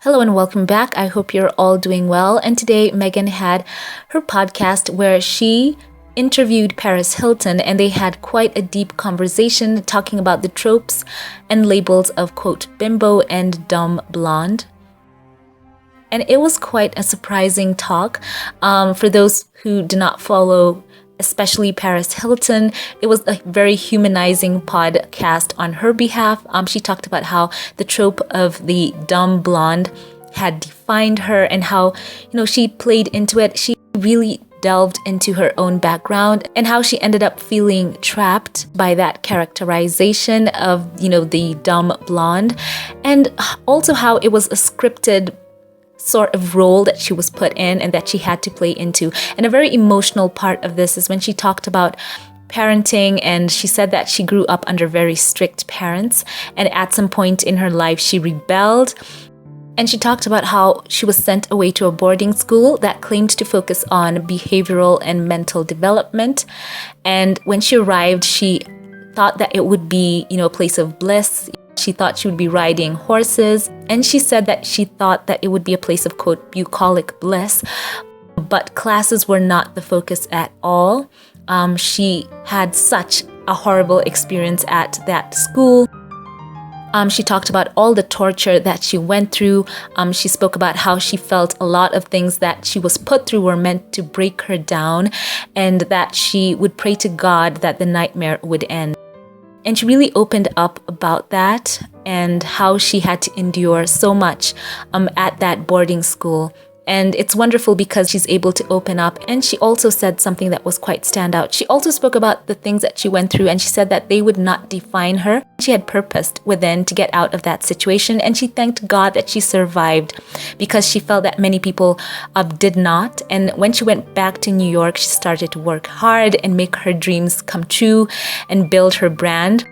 Hello and welcome back. I hope you're all doing well. And today, Meghan had her podcast where she interviewed Paris Hilton, and they had quite a deep conversation talking about the tropes and labels of, quote, bimbo and dumb blonde. And it was quite a surprising talk. For those who do not follow, especially Paris Hilton, it was a very humanizing podcast on her behalf. She talked about how the trope of the dumb blonde had defined her and how, she played into it. She really delved into her own background and how she ended up feeling trapped by that characterization of, the dumb blonde, and also how it was a scripted sort of role that she was put in and that she had to play into. And a very emotional part of this is when she talked about parenting, and she said that she grew up under very strict parents, and at some point in her life she rebelled. And she talked about how she was sent away to a boarding school that claimed to focus on behavioral and mental development. And when she arrived, she thought that it would be, a place of bliss. She thought she would be riding horses, and she said that she thought that it would be a place of, quote, bucolic bliss, but classes were not the focus at all. She had such a horrible experience at that school. She talked about all the torture that she went through. She spoke about how she felt a lot of things that she was put through were meant to break her down, and that she would pray to God that the nightmare would end. And she really opened up about that and how she had to endure so much at that boarding school. And it's wonderful because she's able to open up. And she also said something that was quite standout. She also spoke about the things that she went through, and she said that they would not define her. She had purposed within to get out of that situation, and she thanked God that she survived because she felt that many people did not. And when she went back to New York, she started to work hard and make her dreams come true and build her brand.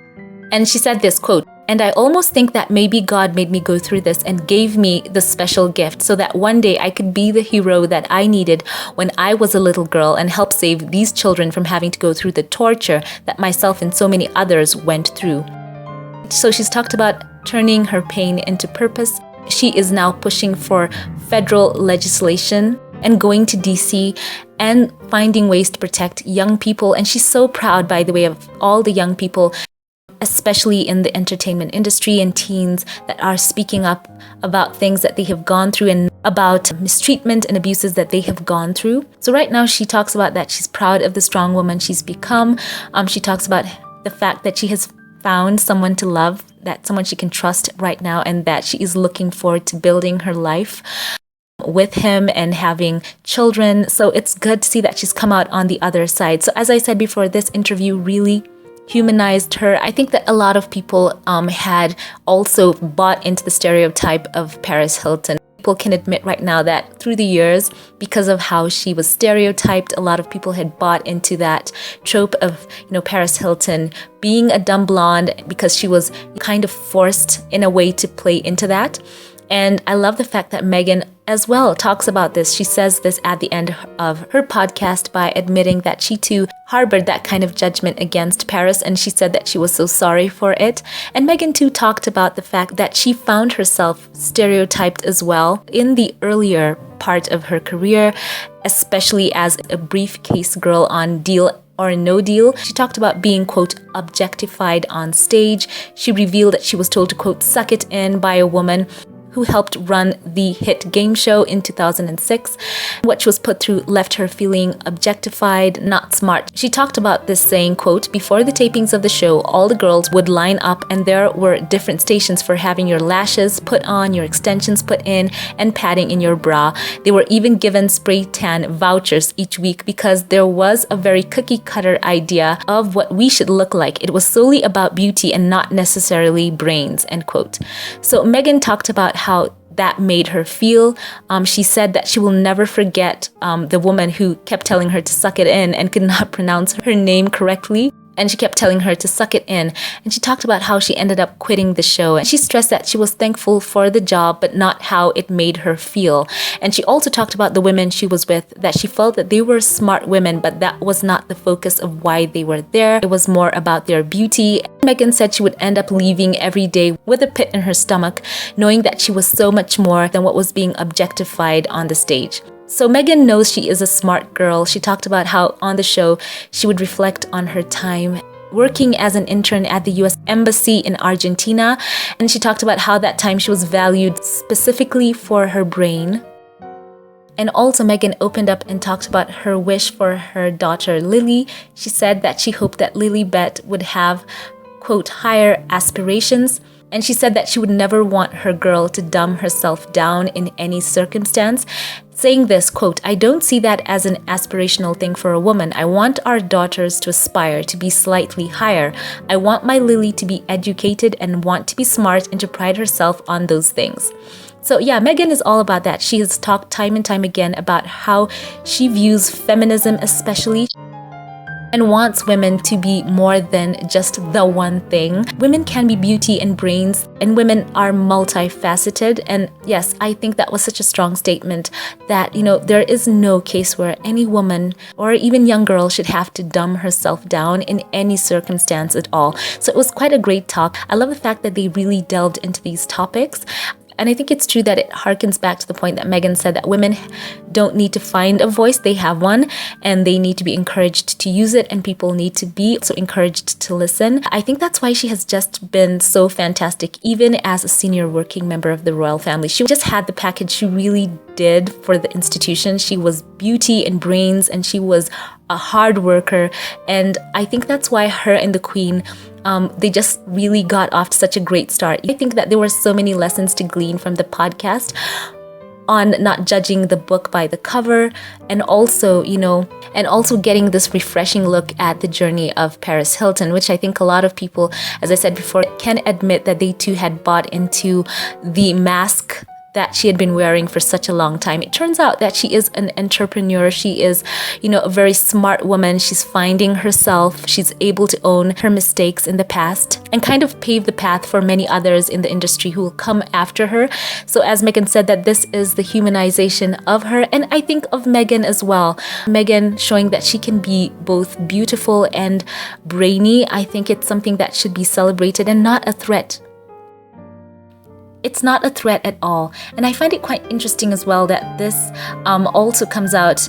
And she said this, quote, "And I almost think that maybe God made me go through this and gave me the special gift so that one day I could be the hero that I needed when I was a little girl and help save these children from having to go through the torture that myself and so many others went through." So she's talked about turning her pain into purpose. She is now pushing for federal legislation and going to DC and finding ways to protect young people. And she's so proud, by the way, of all the young people, especially in the entertainment industry, and teens that are speaking up about things that they have gone through and about mistreatment and abuses that they have gone through. So right now she talks about that she's proud of the strong woman she's become. She talks about the fact that she has found someone to love, that someone she can trust right now, and that she is looking forward to building her life with him and having children. So it's good to see that she's come out on the other side. So as I said before, this interview really humanized her. I think that a lot of people had also bought into the stereotype of Paris Hilton. People can admit right now that through the years, because of how she was stereotyped, a lot of people had bought into that trope of, Paris Hilton being a dumb blonde because she was kind of forced in a way to play into that. And I love the fact that Meghan as well talks about this. She says this at the end of her podcast by admitting that she too harbored that kind of judgment against Paris, and she said that she was so sorry for it. And Meghan too talked about the fact that she found herself stereotyped as well in the earlier part of her career, especially as a briefcase girl on Deal or No Deal. She talked about being, quote, objectified on stage. She revealed that she was told to, quote, suck it in by a woman who helped run the hit game show in 2006. What she was put through left her feeling objectified, not smart. She talked about this saying, quote, "Before the tapings of the show, all the girls would line up and there were different stations for having your lashes put on, your extensions put in, and padding in your bra. They were even given spray tan vouchers each week because there was a very cookie cutter idea of what we should look like. It was solely about beauty and not necessarily brains," end quote. So Meghan talked about how that made her feel. She said that she will never forget the woman who kept telling her to suck it in and could not pronounce her name correctly. And she kept telling her to suck it in. And she talked about how she ended up quitting the show. And she stressed that she was thankful for the job, but not how it made her feel. And she also talked about the women she was with, that she felt that they were smart women, but that was not the focus of why they were there. It was more about their beauty. Meghan said she would end up leaving every day with a pit in her stomach, knowing that she was so much more than what was being objectified on the stage. So Meghan knows she is a smart girl. She talked about how on the show she would reflect on her time working as an intern at the US Embassy in Argentina. And she talked about how that time she was valued specifically for her brain. And also Meghan opened up and talked about her wish for her daughter Lily. She said that she hoped that Lilibet would have, quote, higher aspirations. And she said that she would never want her girl to dumb herself down in any circumstance, saying this, quote, I don't see that as an aspirational thing for a woman. I want our daughters to aspire to be slightly higher. I want my Lily to be educated and want to be smart and to pride herself on those things. So yeah, Meghan is all about that. She has talked time and time again about how she views feminism especially, and wants women to be more than just the one thing. Women can be beauty and brains, and women are multifaceted. And yes, I think that was such a strong statement that, there is no case where any woman or even young girl should have to dumb herself down in any circumstance at all. So it was quite a great talk. I love the fact that they really delved into these topics. And I think it's true that it harkens back to the point that Meghan said that women don't need to find a voice, they have one, and they need to be encouraged to use it, and people need to be also encouraged to listen. I think that's why she has just been so fantastic, even as a senior working member of the royal family. She just had the package she really did for the institution. She was beauty and brains, and she was a hard worker. And I think that's why her and the Queen, they just really got off to such a great start. I think that there were so many lessons to glean from the podcast on not judging the book by the cover, and also, getting this refreshing look at the journey of Paris Hilton, which I think a lot of people, as I said before, can admit that they too had bought into the mask that she had been wearing for such a long time. It turns out that she is an entrepreneur. She is, a very smart woman. She's finding herself. She's able to own her mistakes in the past and kind of pave the path for many others in the industry who will come after her. So as Meghan said, that this is the humanization of her, and I think of Meghan as well. Meghan showing that she can be both beautiful and brainy. I think it's something that should be celebrated and not a threat. It's not a threat at all. And I find it quite interesting as well that this also comes out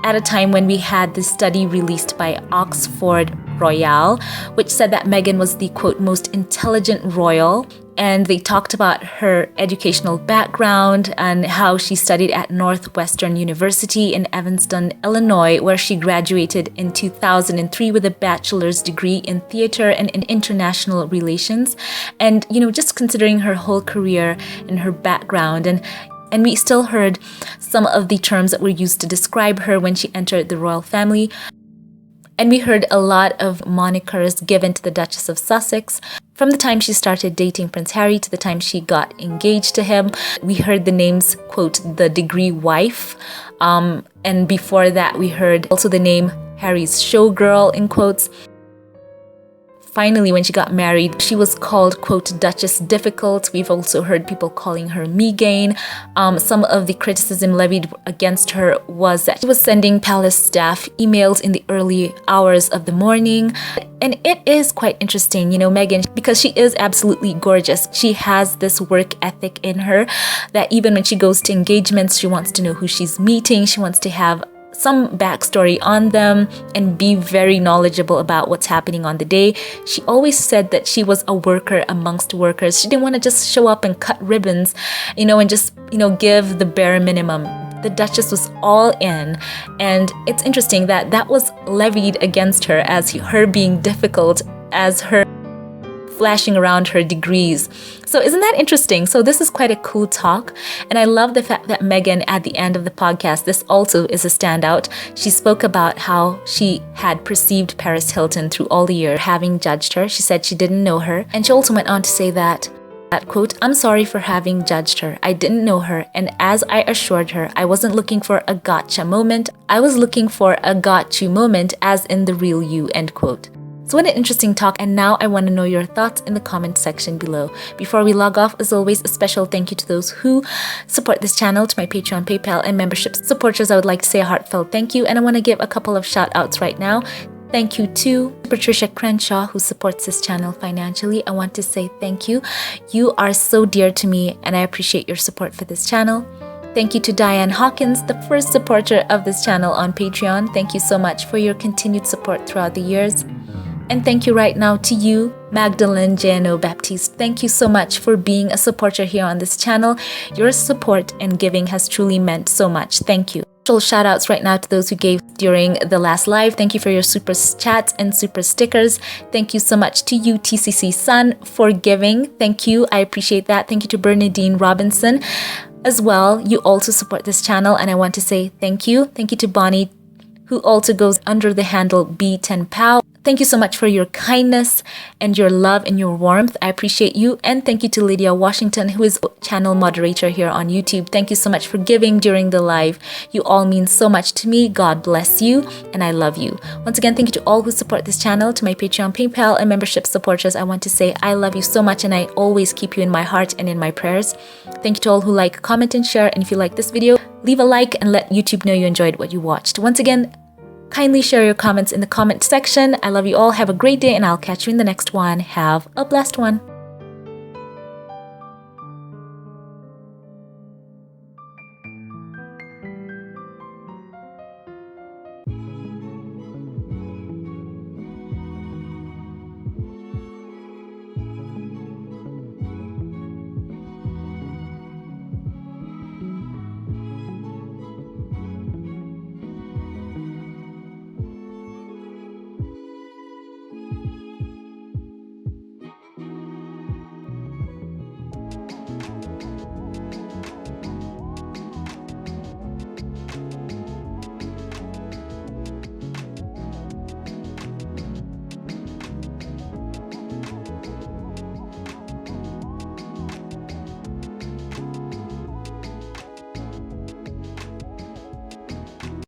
at a time when we had this study released by Oxford Royale, which said that Meghan was the, quote, most intelligent royal. And they talked about her educational background and how she studied at Northwestern University in Evanston, Illinois, where she graduated in 2003 with a bachelor's degree in theater and in international relations. And, just considering her whole career and her background, and we still heard some of the terms that were used to describe her when she entered the royal family. And we heard a lot of monikers given to the Duchess of Sussex. From the time she started dating Prince Harry to the time she got engaged to him, we heard the names, quote, the degree wife. And before that, we heard also the name Harry's showgirl, in quotes. Finally, when she got married, she was called, quote, Duchess Difficult. We've also heard people calling her Meghan. Some of the criticism levied against her was that she was sending palace staff emails in the early hours of the morning. And it is quite interesting, Meghan, because she is absolutely gorgeous. She has this work ethic in her that even when she goes to engagements, she wants to know who she's meeting. She wants to have some backstory on them and be very knowledgeable about what's happening on the day. She always said that she was a worker amongst workers. She didn't want to just show up and cut ribbons, and just, give the bare minimum. The Duchess was all in, and it's interesting that that was levied against her as her being difficult, as her flashing around her degrees. So isn't that interesting? So this is quite a cool talk. And I love the fact that Meghan, at the end of the podcast, this also is a standout. She spoke about how she had perceived Paris Hilton through all the year, having judged her. She said she didn't know her. And she also went on to say that, quote, I'm sorry for having judged her. I didn't know her. And as I assured her, I wasn't looking for a gotcha moment. I was looking for a got you moment, as in the real you, end quote. So what an interesting talk, and now I want to know your thoughts in the comment section below. Before we log off, as always, a special thank you to those who support this channel, to my Patreon, PayPal, and membership supporters. I would like to say a heartfelt thank you, and I want to give a couple of shout outs right now. Thank you to Patricia Crenshaw, who supports this channel financially. I want to say thank you. You are so dear to me, and I appreciate your support for this channel. Thank you to Diane Hawkins, the first supporter of this channel on Patreon. Thank you so much for your continued support throughout the years. And thank you right now to you, Magdalene Jano Baptiste. Thank you so much for being a supporter here on this channel. Your support and giving has truly meant so much. Thank you. Special shout outs right now to those who gave during the last live. Thank you for your super chats and super stickers. Thank you so much to you, TCC Sun, for giving. Thank you. I appreciate that. Thank you to Bernadine Robinson as well. You also support this channel, and I want to say thank you. Thank you to Bonnie, who also goes under the handle B10Pow. Thank you so much for your kindness and your love and your warmth. I appreciate you. And thank you to Lydia Washington, who is channel moderator here on YouTube. Thank you so much for giving during the live. You all mean so much to me. God bless you, and I love you. Once again, thank you to all who support this channel, to my Patreon, PayPal, and membership supporters. I want to say I love you so much, and I always keep you in my heart and in my prayers. Thank you to all who like, comment, and share. And if you like this video, leave a like and let YouTube know you enjoyed what you watched. Once again, kindly share your comments in the comment section. I love you all. Have a great day, and I'll catch you in the next one. Have a blessed one.